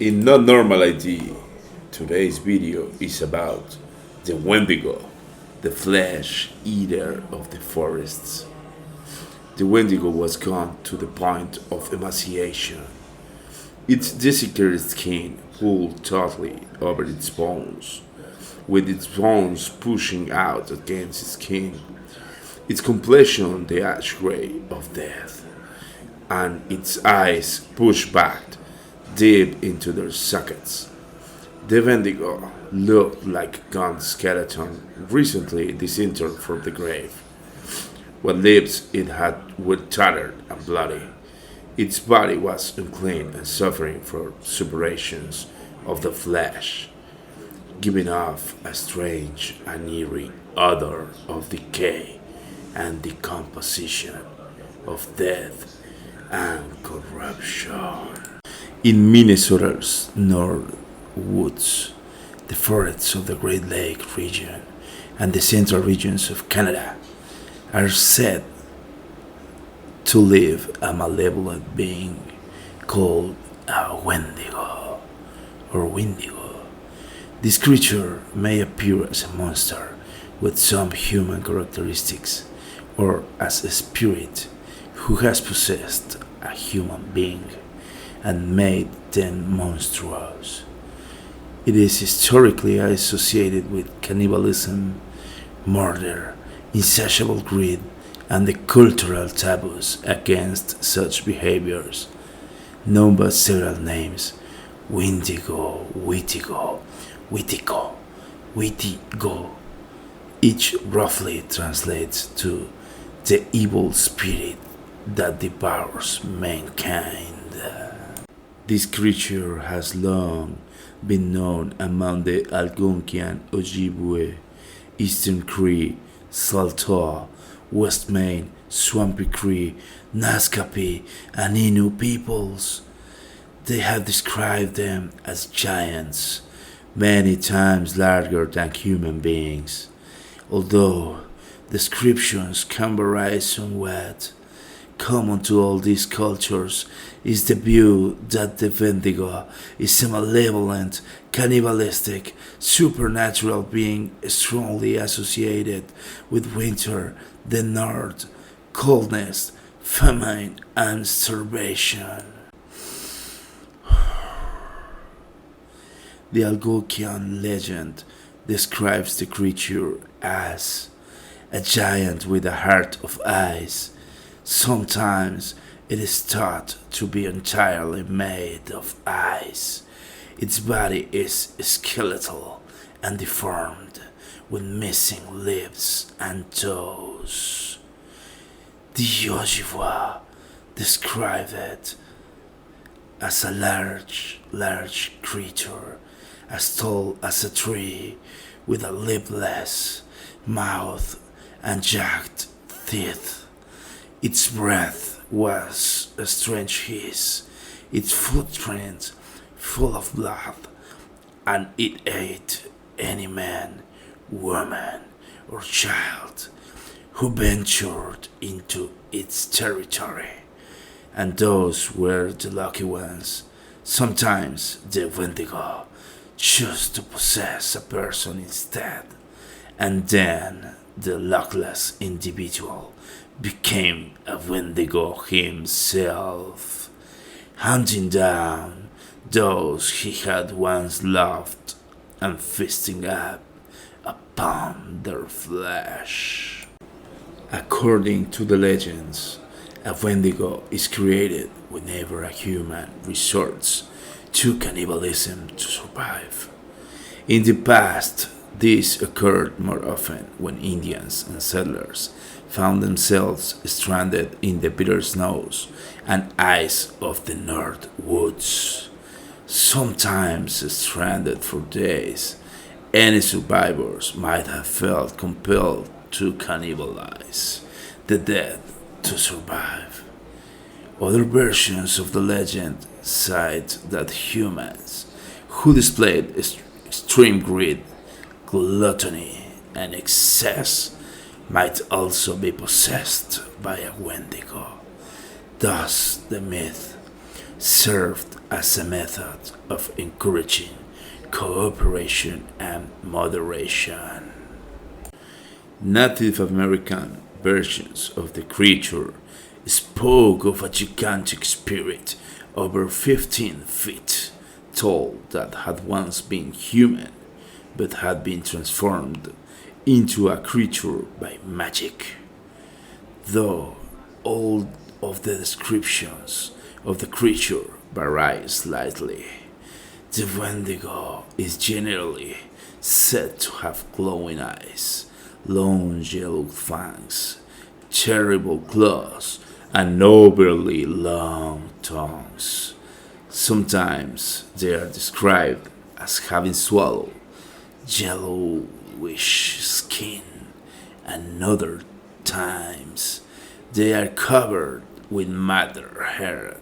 In Not Normal ID, today's video is about the wendigo, the flesh eater of the forests. The wendigo was gone to the point of emaciation. Its desiccated skin pulled tautly over its bones, with its bones pushing out against its skin, its complexion the ash gray of death, and its eyes pushed back deep into their sockets. The Wendigo looked like a gaunt skeleton recently disinterred from the grave. What lips it had were tattered and bloody. Its body was unclean and suffering from suppurations of the flesh, giving off a strange and eerie odor of decay and decomposition, of death and corruption. In Minnesota's North Woods, the forests of the Great Lake region, and the central regions of Canada are said to live a malevolent being called a wendigo or windigo. This creature may appear as a monster with some human characteristics or as a spirit who has possessed a human being and made them monstrous. It is historically associated with cannibalism, murder, insatiable greed, and the cultural taboos against such behaviors, known by several names: Windigo, Wittigo, Wittico, Wittigo. Each roughly translates to the evil spirit that devours mankind. This creature has long been known among the Algonquian, Ojibwe, Eastern Cree, Saulteaux, West Main, Swampy Cree, Naskapi, and Innu peoples. They have described them as giants, many times larger than human beings. Although descriptions can vary somewhat, common to all these cultures is the view that the Wendigo is a malevolent, cannibalistic, supernatural being strongly associated with winter, the north, coldness, famine, and starvation. The Algonquian legend describes the creature as a giant with a heart of ice. Sometimes it is thought to be entirely made of ice. Its body is skeletal and deformed, with missing lips and toes. The Ojibwa described it as a large creature, as tall as a tree, with a lipless mouth and jagged teeth. Its breath was a strange hiss, its footprint full of blood, and it ate any man, woman, or child who ventured into its territory, and those were the lucky ones. Sometimes the Wendigo chose to possess a person instead, and then the luckless individual became a Wendigo himself, hunting down those he had once loved and feasting upon their flesh. According to the legends, a Wendigo is created whenever a human resorts to cannibalism to survive. In the past, this occurred more often when Indians and settlers found themselves stranded in the bitter snows and ice of the North Woods. Sometimes stranded for days, any survivors might have felt compelled to cannibalize the dead to survive. Other versions of the legend cite that humans who displayed extreme greed, gluttony, and excess might also be possessed by a wendigo. Thus, the myth served as a method of encouraging cooperation and moderation. Native American versions of the creature spoke of a gigantic spirit over 15 feet tall that had once been human but had been transformed into a creature by magic. Though all of the descriptions of the creature vary slightly, the wendigo is generally said to have glowing eyes, long yellow fangs, terrible claws, and overly long tongues. Sometimes they are described as having swallowed yellowish skin, and other times they are covered with madder hair.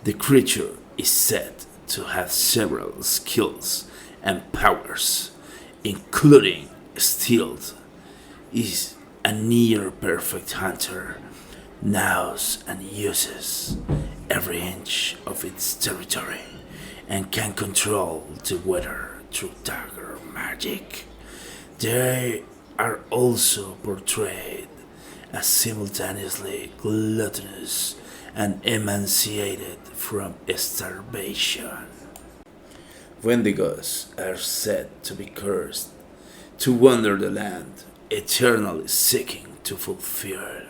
The creature is said to have several skills and powers, including stealth, is a near perfect hunter, knows and uses every inch of its territory, and can control the weather through dagger magic. They are also portrayed as simultaneously gluttonous and emancipated from starvation. Wendigos are said to be cursed to wander the land, eternally seeking to fulfill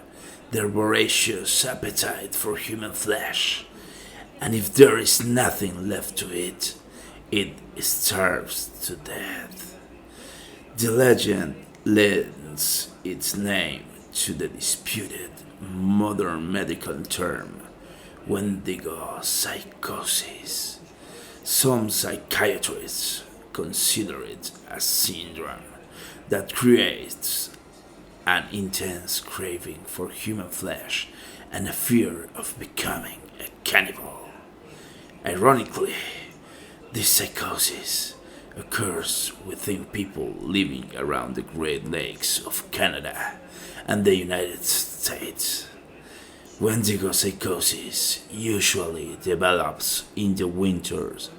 their voracious appetite for human flesh, and if there is nothing left to eat, it starves to death. The legend lends its name to the disputed modern medical term wendigo psychosis. Some psychiatrists consider it a syndrome that creates an intense craving for human flesh and a fear of becoming a cannibal. Ironically, this psychosis occurs within people living around the Great Lakes of Canada and the United States. Wendigo psychosis usually develops in the winters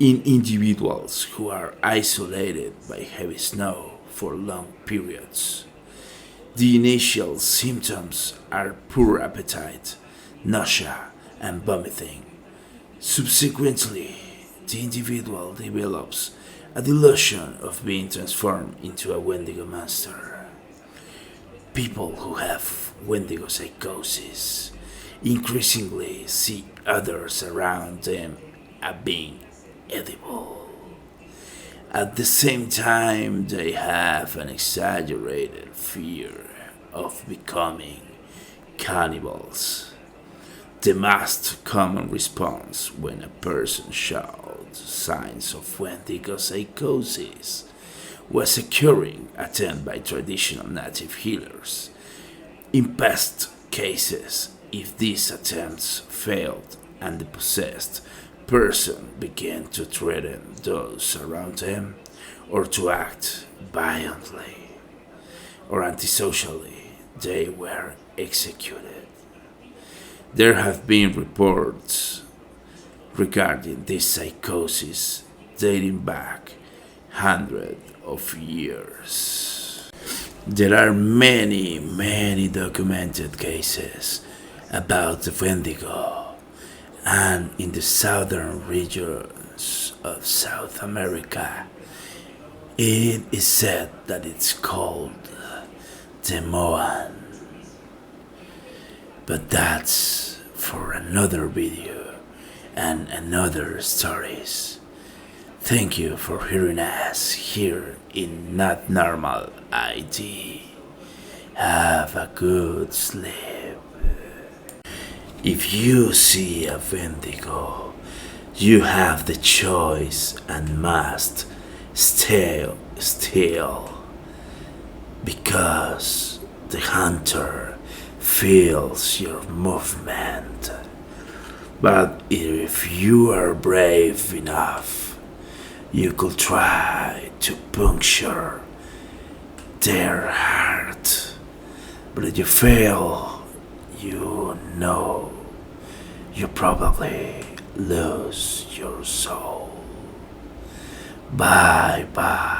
in individuals who are isolated by heavy snow for long periods. The initial symptoms are poor appetite, nausea, and vomiting. Subsequently, the individual develops a delusion of being transformed into a wendigo monster. People who have wendigo psychosis increasingly see others around them as being edible. At the same time, they have an exaggerated fear of becoming cannibals. The most common response when a person shows signs of wendigo psychosis was a curing attempt by traditional native healers. In past cases, if these attempts failed and the possessed person began to threaten those around them or to act violently or antisocially, they were executed. There have been reports regarding this psychosis dating back hundreds of years. There are many documented cases about the wendigo, and in the southern regions of South America, it is said that it's called the Moan. But that's for another video and another stories. Thank you for hearing us here in Not Normal ID. Have a good sleep. If you see a wendigo, you have the choice and must stay still, because the hunter feels your movement. But if you are brave enough, you could try to puncture their heart. But if you fail, you know you probably lose your soul. Bye bye.